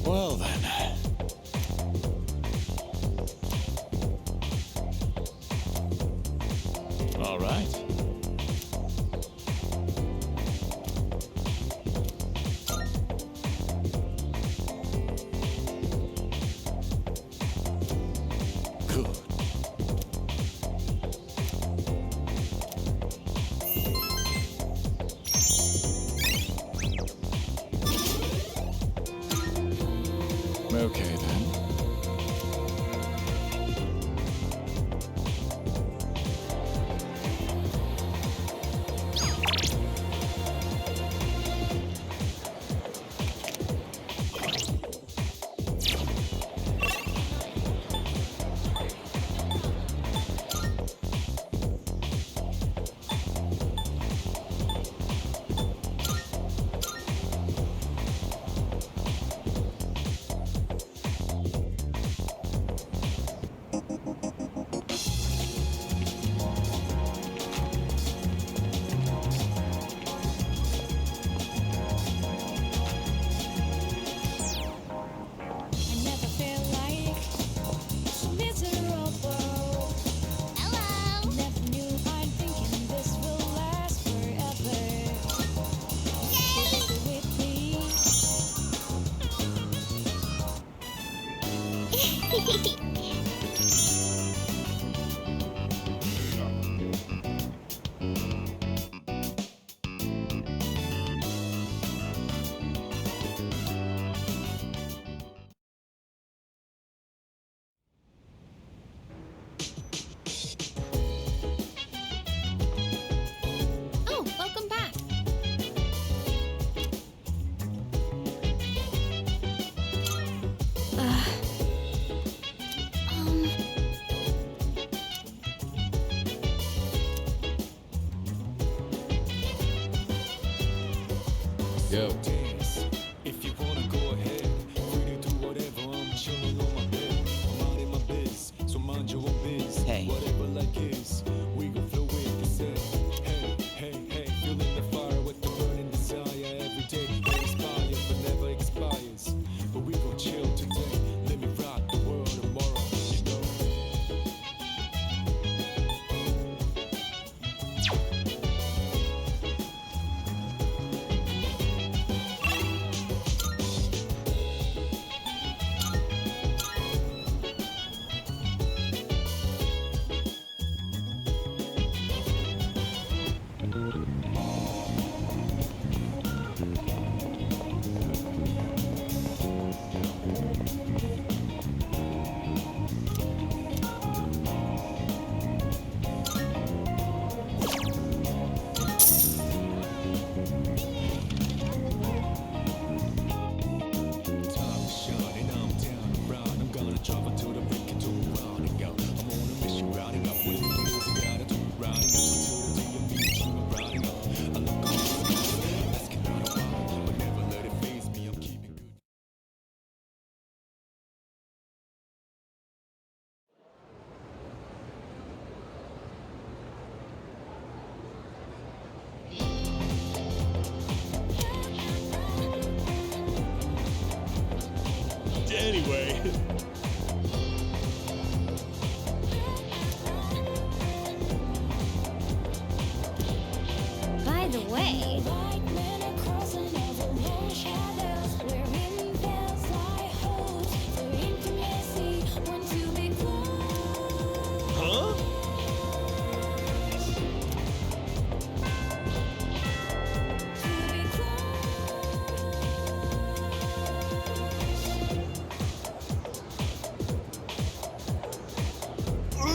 Well then. All right. Good. Okay then. Oh, welcome back. Go. If you wanna go ahead, free to do whatever. I'm chilling on my bed. I'm out in my biz, so mind your own biz. Hey. Whatever like is, we gon' flow with the set. Hey, hey, hey, feeling the fire with the burning desire every day. It inspires but never expires. But we gon' chill today. Let me rock the world tomorrow, you know. Time is shining, I'm down and round. I'm gonna travel to the break into rounding out. I'm on a mission, rounding up with the things I gotta do. Rounding up until the day you meet you. Rounding up, I look on the sky, asking out a while, but never let it faze me. I'm keeping good. Anyway. By the way, Huh?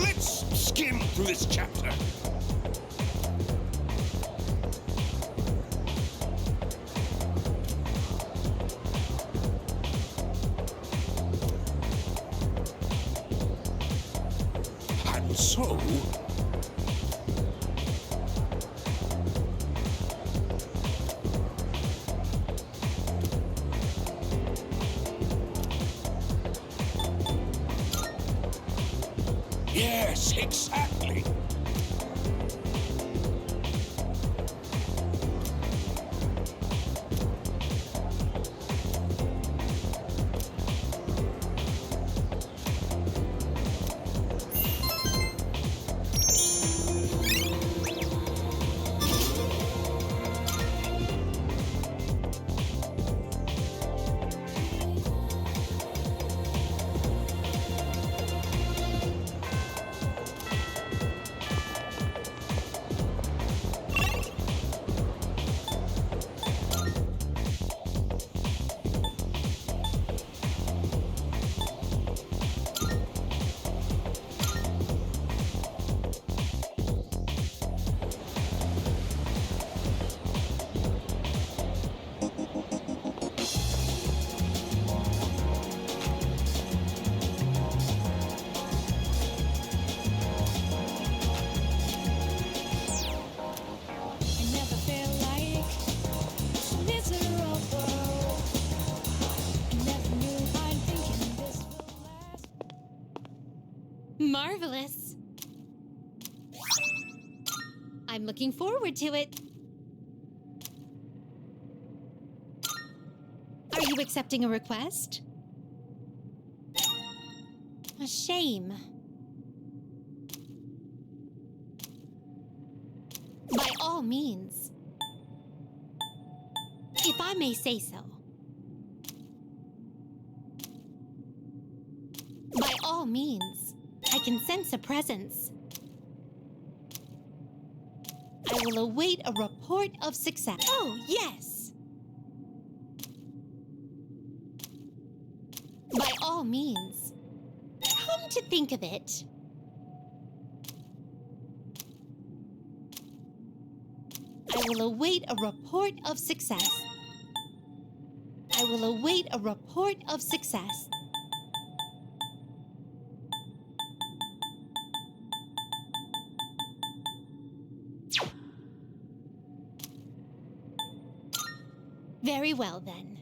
Let's skim through this chapter. And so, yes, exactly. Marvelous. I'm looking forward to it. Are you accepting a request? A shame. By all means. If I may say so. By all means. I can sense a presence. I will await a report of success. Oh, yes. By all means. Come to think of it. I will await a report of success. I will await a report of success. Very well, then.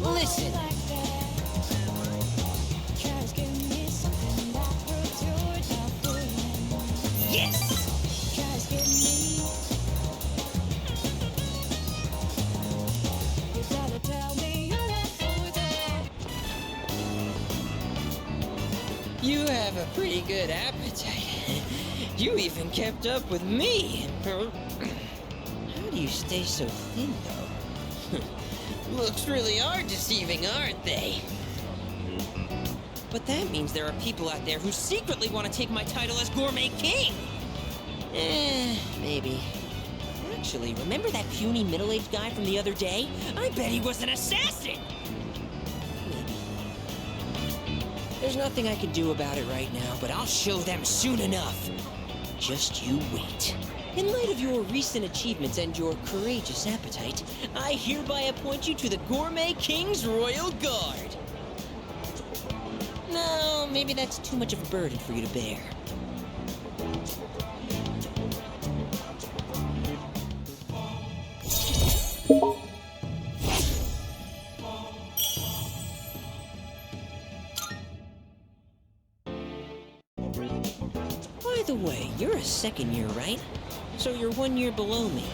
Listen. Yes! You have a pretty good appetite. You even kept up with me. How do you stay so thin, though? Looks really are deceiving, aren't they? But that means there are people out there who secretly want to take my title as Gourmet King. Maybe. Actually, remember that puny middle-aged guy from the other day? I bet he was an assassin! Maybe. There's nothing I can do about it right now, but I'll show them soon enough. Just you wait. In light of your recent achievements and your courageous appetite, I hereby appoint you to the Gourmet King's Royal Guard. No, maybe that's too much of a burden for you to bear. By the way, you're a second year, right? So you're 1 year below me.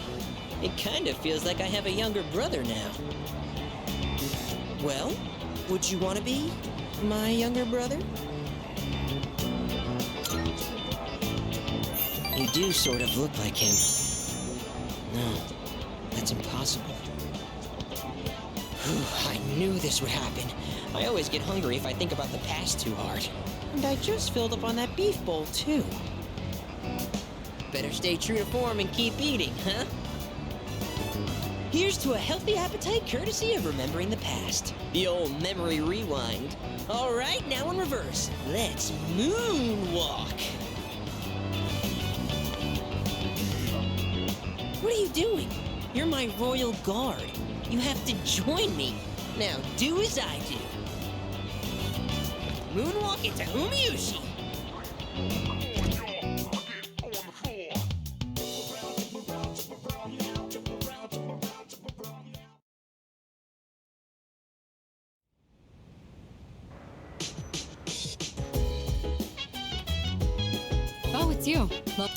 It kind of feels like I have a younger brother now. Well, would you want to be my younger brother? You do sort of look like him. No, that's impossible. Whew, I knew this would happen. I always get hungry if I think about the past too hard. And I just filled up on that beef bowl, too. Better stay true to form and keep eating, huh? Here's to a healthy appetite courtesy of remembering the past. The old memory rewind. All right, now in reverse. Let's moonwalk. What are you doing? You're my royal guard. You have to join me. Now do as I do. Moonwalk into Umiushi. Oh, it's you. Well,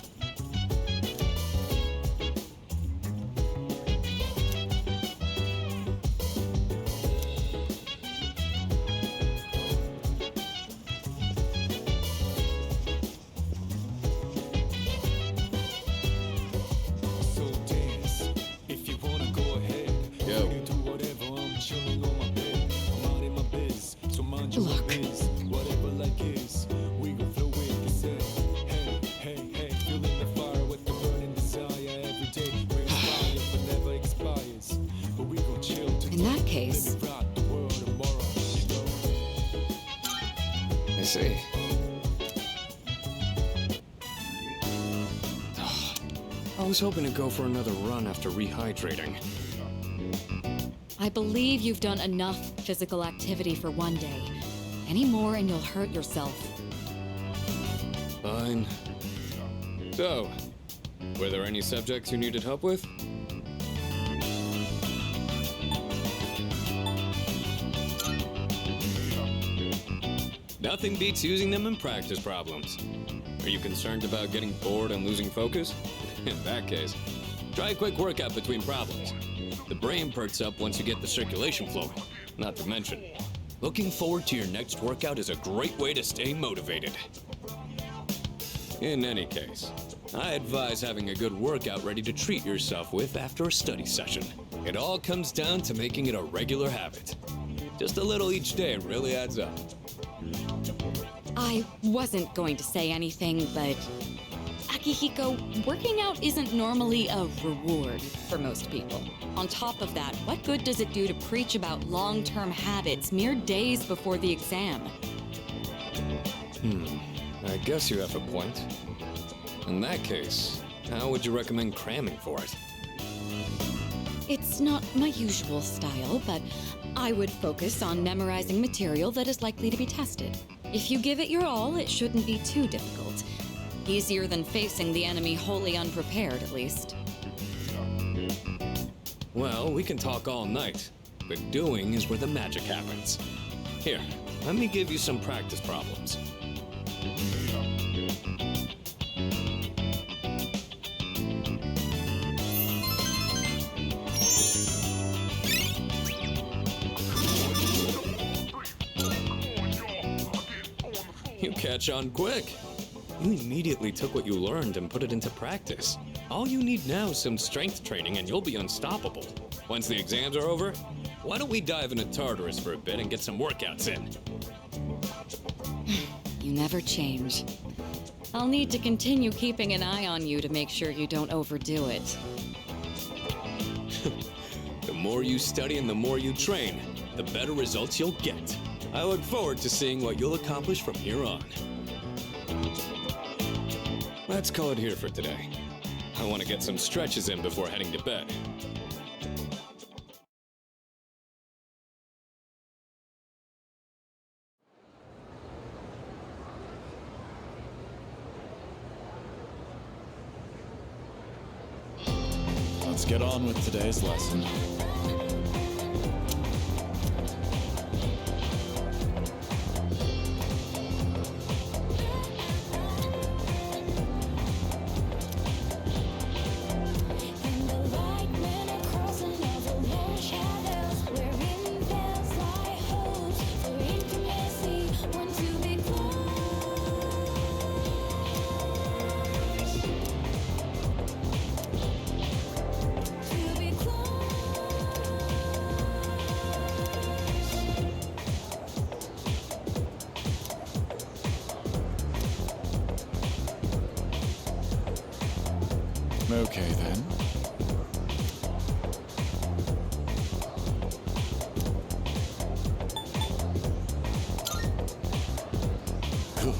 So dance, if you wanna go ahead. Yo. We can do whatever, I'm chilling on my bed. I'm out in my biz, so mind your Look. biz. Whatever like is, we gon' flow with the set. Hey, hey, hey, feeling the fire with the burning desire every day. Brings fire but never expires. But we gon' chill today. in that case, Let me rock the world tomorrow, you know? I see. I was hoping to go for another run after rehydrating. I believe you've done enough physical activity for one day. Any more and you'll hurt yourself. Fine. So, were there any subjects you needed help with? Nothing beats using them in practice problems. Are you concerned about getting bored and losing focus? In that case, try a quick workout between problems. The brain perks up once you get the circulation flowing. Not to mention, looking forward to your next workout is a great way to stay motivated. In any case, I advise having a good workout ready to treat yourself with after a study session. It all comes down to making it a regular habit. Just a little each day really adds up. I wasn't going to say anything, but Akihiko, working out isn't normally a reward for most people. On top of that, what good does it do to preach about long-term habits mere days before the exam? I guess you have a point. In that case, how would you recommend cramming for it? It's not my usual style, but I would focus on memorizing material that is likely to be tested. If you give it your all, it shouldn't be too difficult. Easier than facing the enemy wholly unprepared, at least. Well, we can talk all night, but doing is where the magic happens. Here, let me give you some practice problems. You catch on quick. You immediately took what you learned and put it into practice. All you need now is some strength training and you'll be unstoppable. Once the exams are over, why don't we dive into Tartarus for a bit and get some workouts in? You never change. I'll need to continue keeping an eye on you to make sure you don't overdo it. The more you study and the more you train, the better results you'll get. I look forward to seeing what you'll accomplish from here on. Let's call it here for today. I want to get some stretches in before heading to bed. Let's get on with today's lesson. Okay, then. Good.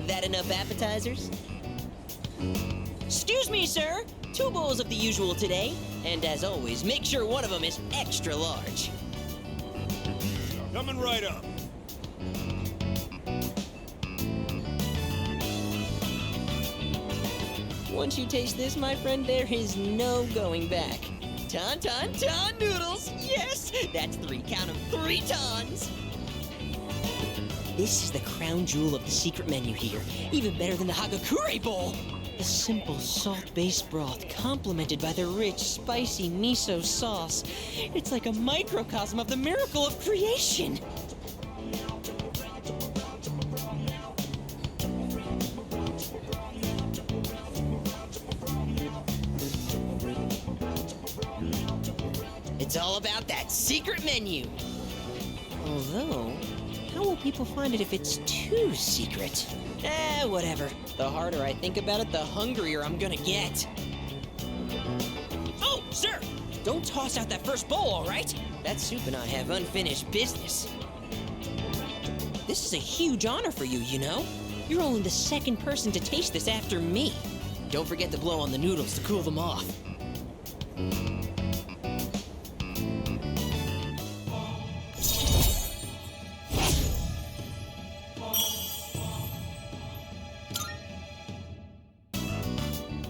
That enough appetizers? Excuse me, sir. 2 bowls of the usual today. And as always, make sure one of them is extra large. Coming right up. Once you taste this, my friend, there is no going back. Ton noodles! Yes! That's 3, count 'em, 3 tons! This is the crown jewel of the secret menu here. Even better than the Hagakure bowl! The simple salt-based broth, complemented by the rich, spicy miso sauce. It's like a microcosm of the miracle of creation! It's all about that secret menu. Although, how will people find it if it's too secret? Whatever. The harder I think about it, the hungrier I'm gonna get. Oh, sir! Don't toss out that first bowl, all right? That soup and I have unfinished business. This is a huge honor for you, you know? You're only the second person to taste this after me. Don't forget to blow on the noodles to cool them off.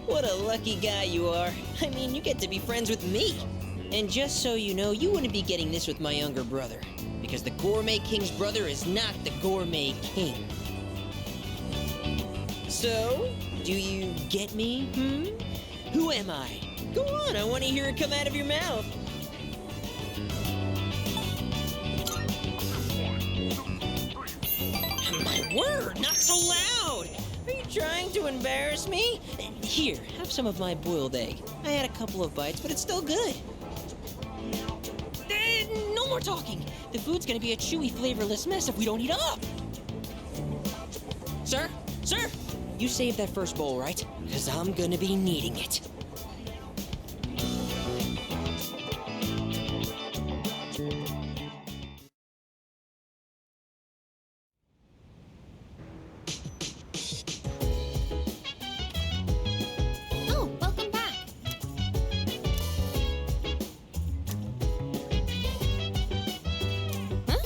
What a lucky guy you are. I mean, you get to be friends with me. And just so you know, you wouldn't be getting this with my younger brother. Because the Gourmet King's brother is not the Gourmet King. So, do you get me, Who am I? Go on, I want to hear it come out of your mouth. My word, not so loud! Are you trying to embarrass me? Here, have some of my boiled egg. I had a couple of bites, but it's still good. No more talking. The food's gonna be a chewy, flavorless mess if we don't eat up. Sir? Sir! You saved that first bowl, right? Because I'm gonna be needing it. Oh, welcome back. Huh?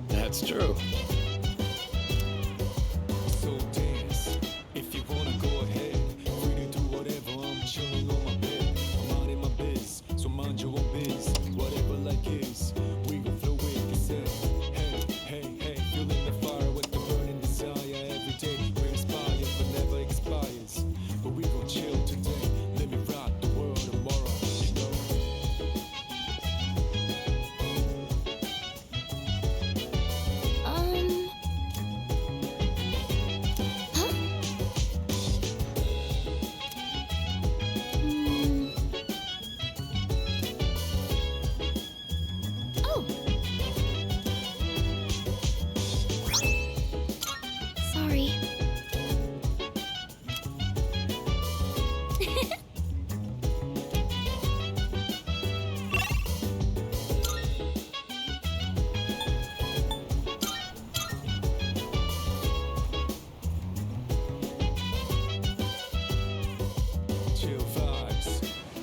That's true. So dance, if you wanna go ahead. Free to do whatever, I'm chilling on my bed. I'm out in my biz, so mind your own biz. Whatever like is, we gon' flow with this head. Hey, feeling the fire with the burning desire. Every day we inspire, but never expires. But we gon' chill today, let me rock the world tomorrow, you know. Huh? Oh. Sorry. Chill vibes,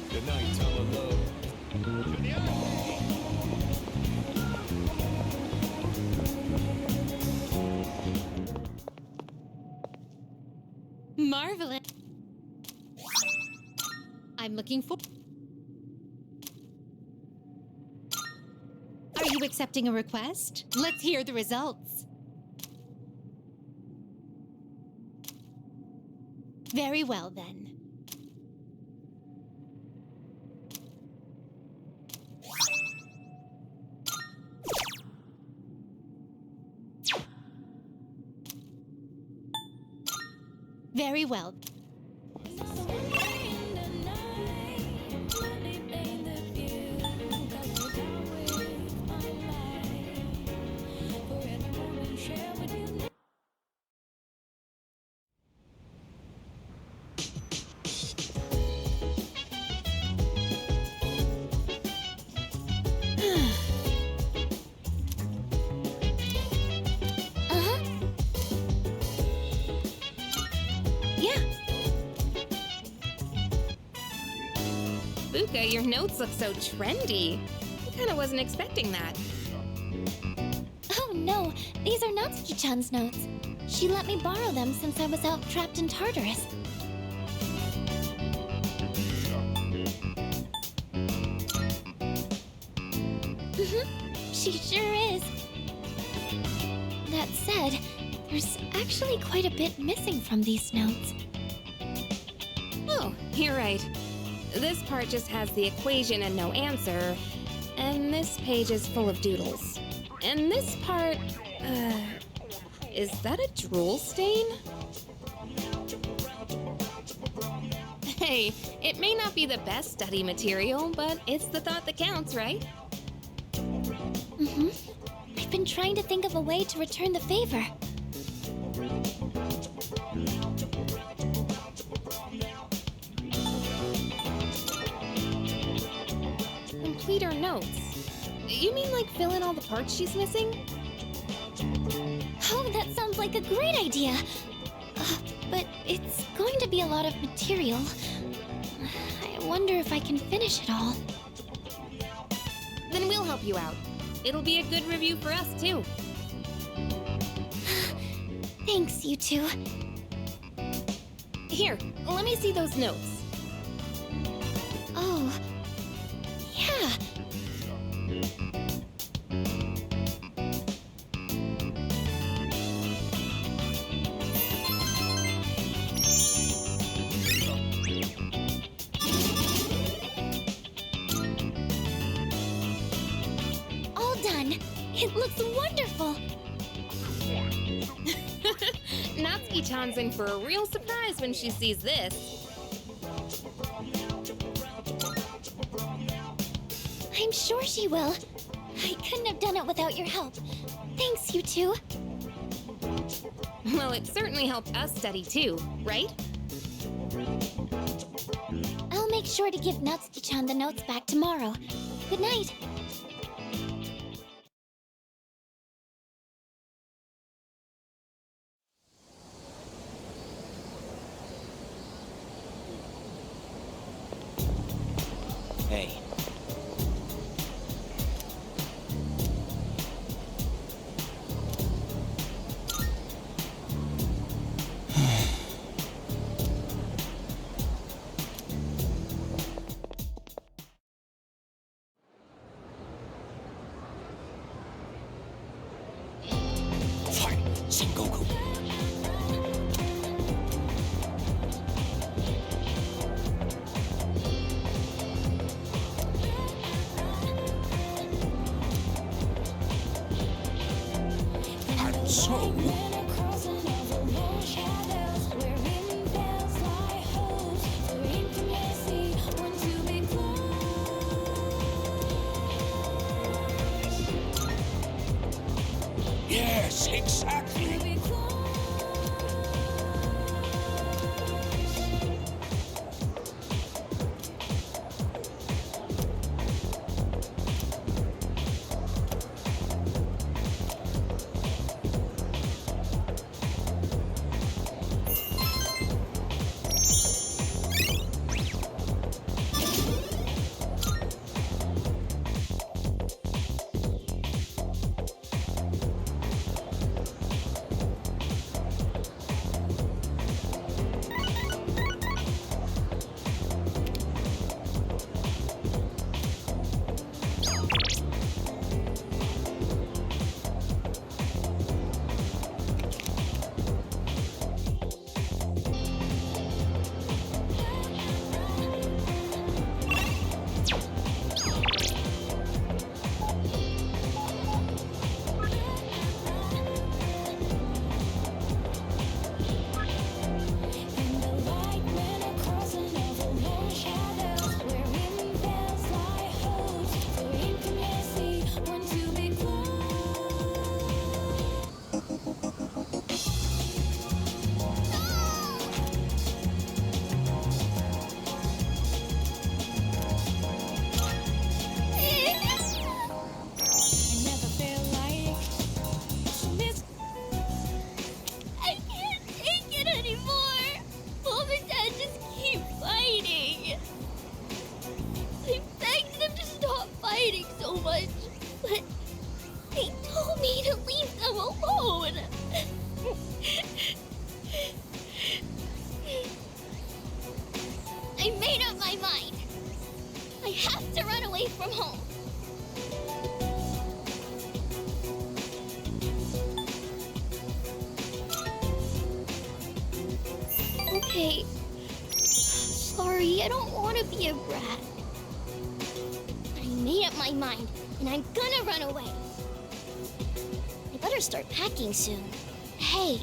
the nighttime of love. Marvelous. I'm looking for... Are you accepting a request? Let's hear the results. Very well, then. Very well. Shibuka, your notes look so trendy. I kinda wasn't expecting that. Oh no, these are Natsuki-chan's notes. She let me borrow them since I was out trapped in Tartarus. She sure is. That said, there's actually quite a bit missing from these notes. Oh, you're right. This part just has the equation and no answer, and this page is full of doodles. And this part, is that a drool stain? Hey, it may not be the best study material, but it's the thought that counts, right? I've been trying to think of a way to return the favor. Complete her notes. You mean like fill in all the parts she's missing? Oh, that sounds like a great idea. But it's going to be a lot of material. I wonder if I can finish it all. Then we'll help you out. It'll be a good review for us, too. Thanks, you two. Here, let me see those notes. Oh, yeah. All done. It looks wonderful. Natsuki-chan's in for a real surprise when she sees this. I'm sure she will. I couldn't have done it without your help. Thanks, you two. Well, it certainly helped us study too, right? I'll make sure to give Natsuki-chan the notes back tomorrow. Good night. Hey. Fine, Sengoku. And so, yes, exactly. Okay. Sorry, I don't want to be a brat. I made up my mind, and I'm gonna run away. I better start packing soon. Hey,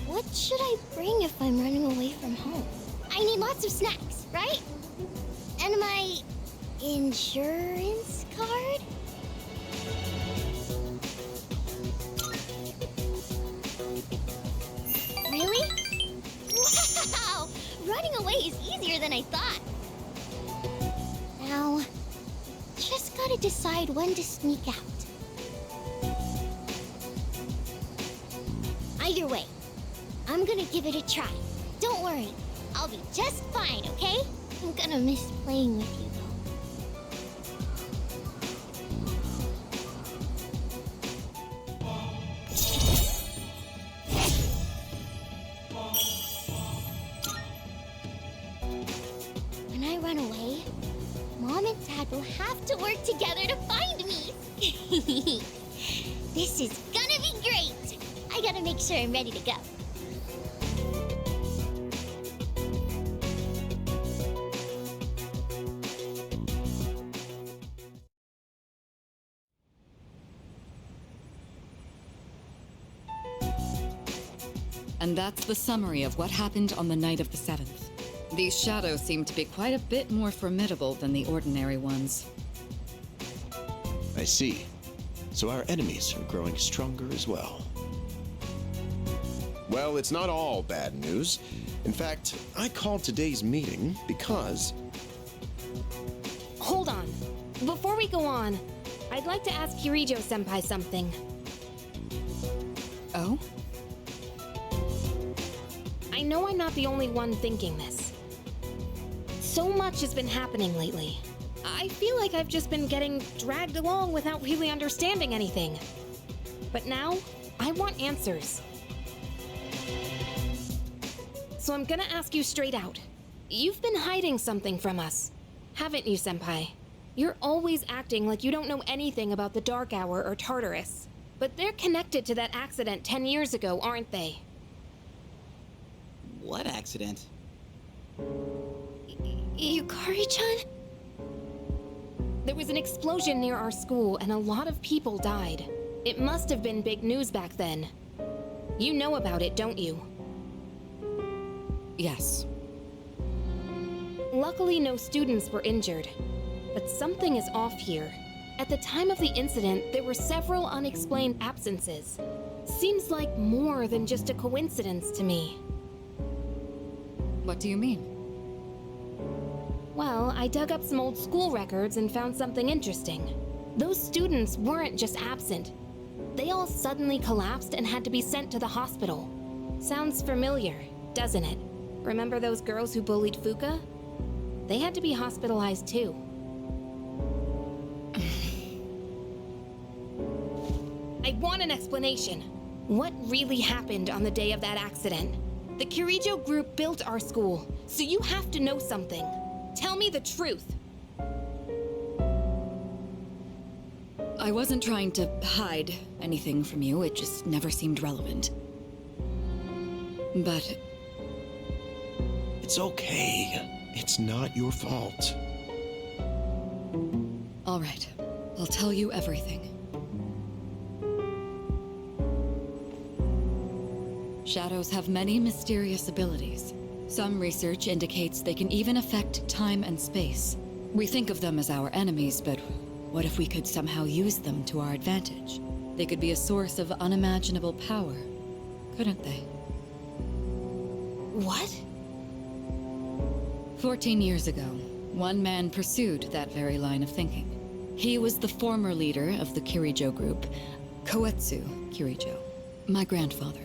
what should I bring if I'm running away from home? I need lots of snacks, right? And my insurance card? Really? Wow! Running away is easier than I thought. Now, just gotta decide when to sneak out. Either way, I'm gonna give it a try. Don't worry, I'll be just fine, okay? I'm gonna miss playing with you, though. When I run away, Mom and Dad will have to work together to find me. This is gonna be great. I gotta make sure I'm ready to go. And that's the summary of what happened on the night of the 7th. These shadows seem to be quite a bit more formidable than the ordinary ones. I see. So our enemies are growing stronger as well. Well, it's not all bad news. In fact, I called today's meeting because... Hold on. Before we go on, I'd like to ask Kirijo-senpai something. Oh? I know I'm not the only one thinking this. So much has been happening lately. I feel like I've just been getting dragged along without really understanding anything. But now, I want answers. So I'm gonna ask you straight out. You've been hiding something from us, haven't you, Senpai? You're always acting like you don't know anything about the Dark Hour or Tartarus. But they're connected to that accident 10 years ago, aren't they? What accident? Yukari-chan? There was an explosion near our school and a lot of people died. It must have been big news back then. You know about it, don't you? Yes. Luckily, no students were injured. But something is off here. At the time of the incident, there were several unexplained absences. Seems like more than just a coincidence to me. What do you mean? Well, I dug up some old school records and found something interesting. Those students weren't just absent. They all suddenly collapsed and had to be sent to the hospital. Sounds familiar, doesn't it? Remember those girls who bullied Fuka? They had to be hospitalized too. I want an explanation. What really happened on the day of that accident? The Kirijo group built our school, so you have to know something. Tell me the truth. I wasn't trying to hide anything from you, it just never seemed relevant. But... It's okay. It's not your fault. all right, I'll tell you everything. Shadows have many mysterious abilities. Some research indicates they can even affect time and space. We think of them as our enemies, but what if we could somehow use them to our advantage? They could be a source of unimaginable power, couldn't they? What? 14 years ago, one man pursued that very line of thinking. He was the former leader of the Kirijo group, Koetsu Kirijo, my grandfather.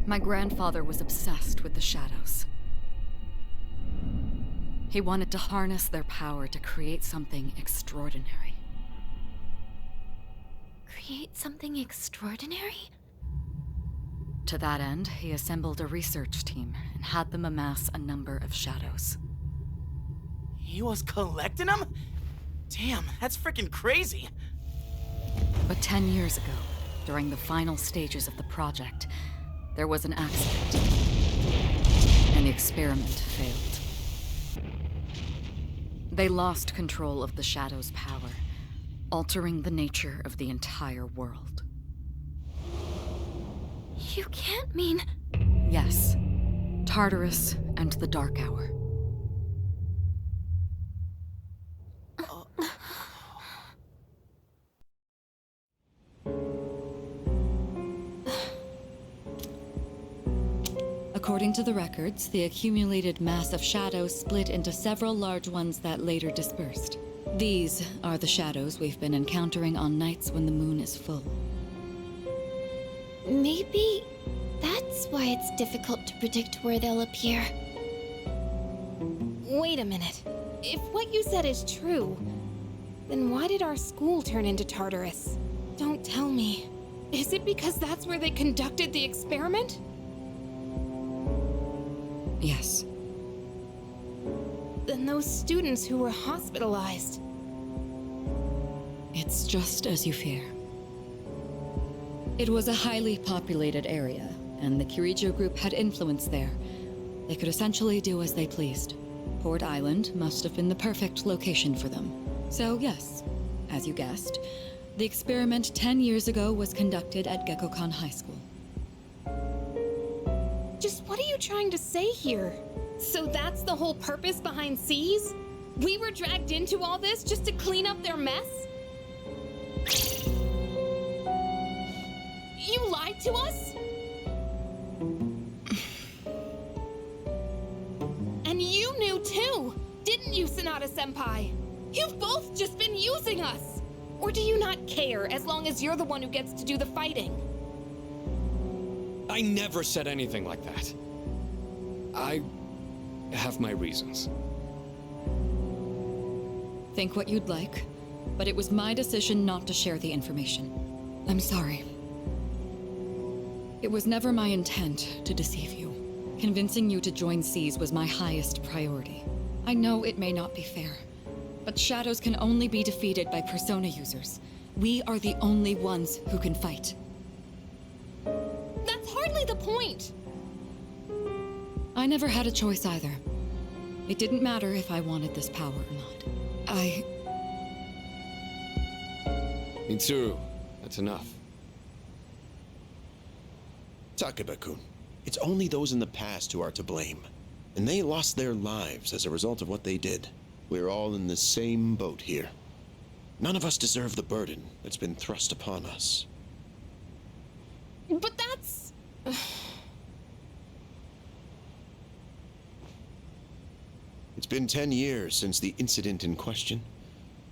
My grandfather was obsessed with the shadows. He wanted to harness their power to create something extraordinary. Create something extraordinary? To that end, he assembled a research team and had them amass a number of shadows. He was collecting them? Damn, that's freaking crazy. But 10 years ago, during the final stages of the project, there was an accident, and the experiment failed. They lost control of the Shadow's power, altering the nature of the entire world. You can't mean... Yes, Tartarus and the Dark Hour. According to the records, the accumulated mass of shadows split into several large ones that later dispersed. These are the shadows we've been encountering on nights when the moon is full. Maybe that's why it's difficult to predict where they'll appear. Wait a minute. If what you said is true, then why did our school turn into Tartarus? Don't tell me. Is it because that's where they conducted the experiment? Yes. Then those students who were hospitalized... It's just as you fear. It was a highly populated area, and the Kirijo group had influence there. They could essentially do as they pleased. Port Island must have been the perfect location for them. So yes, as you guessed, the experiment 10 years ago was conducted at Gekkokan High School. Just what are you trying to say here? So that's the whole purpose behind S.E.E.S? We were dragged into all this just to clean up their mess? You lied to us? And you knew too, didn't you, Sanada-senpai? You've both just been using us! Or do you not care as long as you're the one who gets to do the fighting? I never said anything like that. I have my reasons. Think what you'd like, but it was my decision not to share the information. I'm sorry. It was never my intent to deceive you. Convincing you to join S.E.E.S was my highest priority. I know it may not be fair, but shadows can only be defeated by persona users. We are the only ones who can fight. That's hardly the point! I never had a choice either. It didn't matter if I wanted this power or not. Mitsuru, that's enough. Takeba-kun, it's only those in the past who are to blame. And they lost their lives as a result of what they did. We're all in the same boat here. None of us deserve the burden that's been thrust upon us. But that's... It's been 10 years since the incident in question.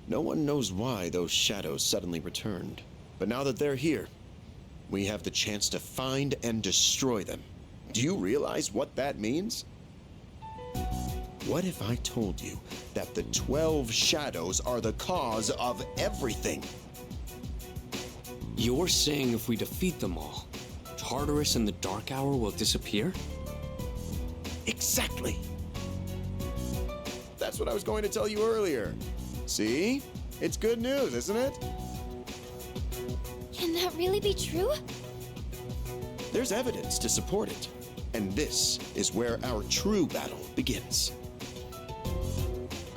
No one knows why those shadows suddenly returned. But now that they're here, we have the chance to find and destroy them. Do you realize what that means? What if I told you that the 12 shadows are the cause of everything? You're saying if we defeat them all, Tartarus and the Dark Hour will disappear? Exactly. That's what I was going to tell you earlier. See? It's good news, isn't it? Can that really be true? There's evidence to support it. And this is where our true battle begins.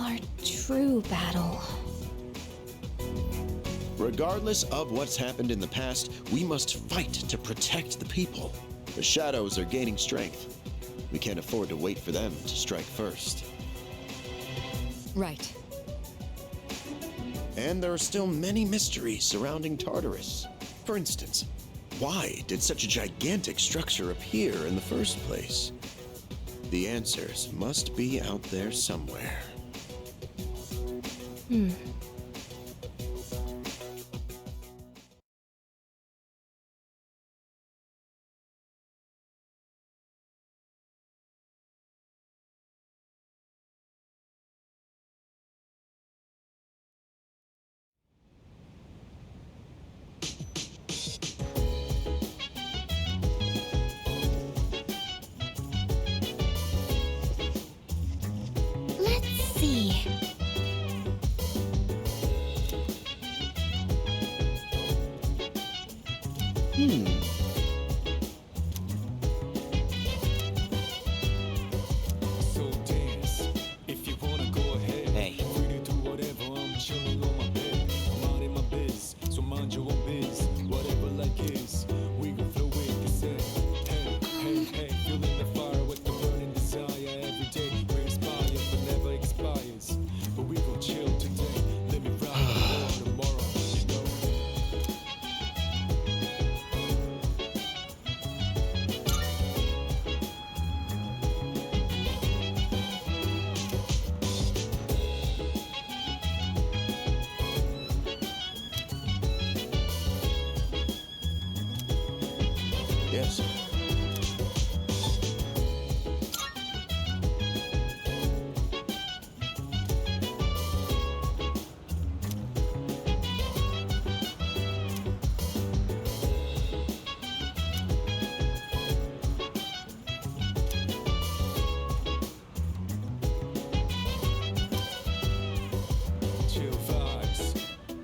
Our true battle. Regardless of what's happened in the past, we must fight to protect the people. The shadows are gaining strength. We can't afford to wait for them to strike first. Right. And there are still many mysteries surrounding Tartarus. For instance, why did such a gigantic structure appear in the first place? The answers must be out there somewhere. Let's see. So dance if you wanna go ahead. Hey. Free to do whatever. I'm chilling on my bed. I'm out in my biz, so mind your own biz. Whatever like is, we gon' flow with the set. Hey, hey, hey, feeling the fire with the burning desire every day. We inspire but never expires. But we gon' chill today. Let me ride the world tomorrow. You know. Yes. Chill vibes,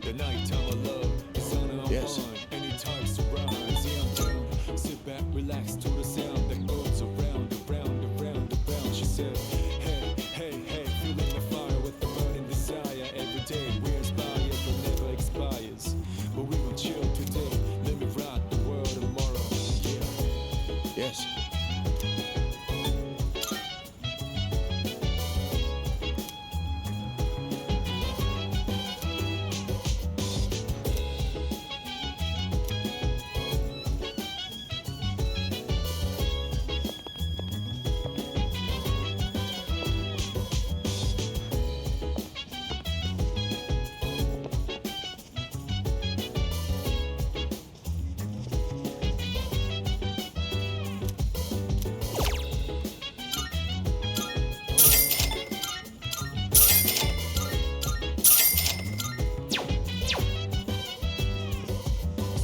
the nighttime of love, the sun of Yes. mind, any times to rise. Yeah, I'm down. Sit back, relax to the sound that goes around, around, around, around. She said, hey, hey, hey, feeling the fire with the burning desire every day. We inspire but never expires. But we gon' chill today. Let me rock the world tomorrow. Yeah. Yes.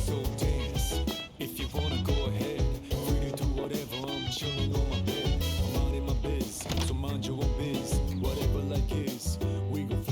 So dance if you wanna go ahead. Free to do whatever. I'm chilling on my bed. I'm out in my biz, so mind your own biz. Whatever like is, we gon'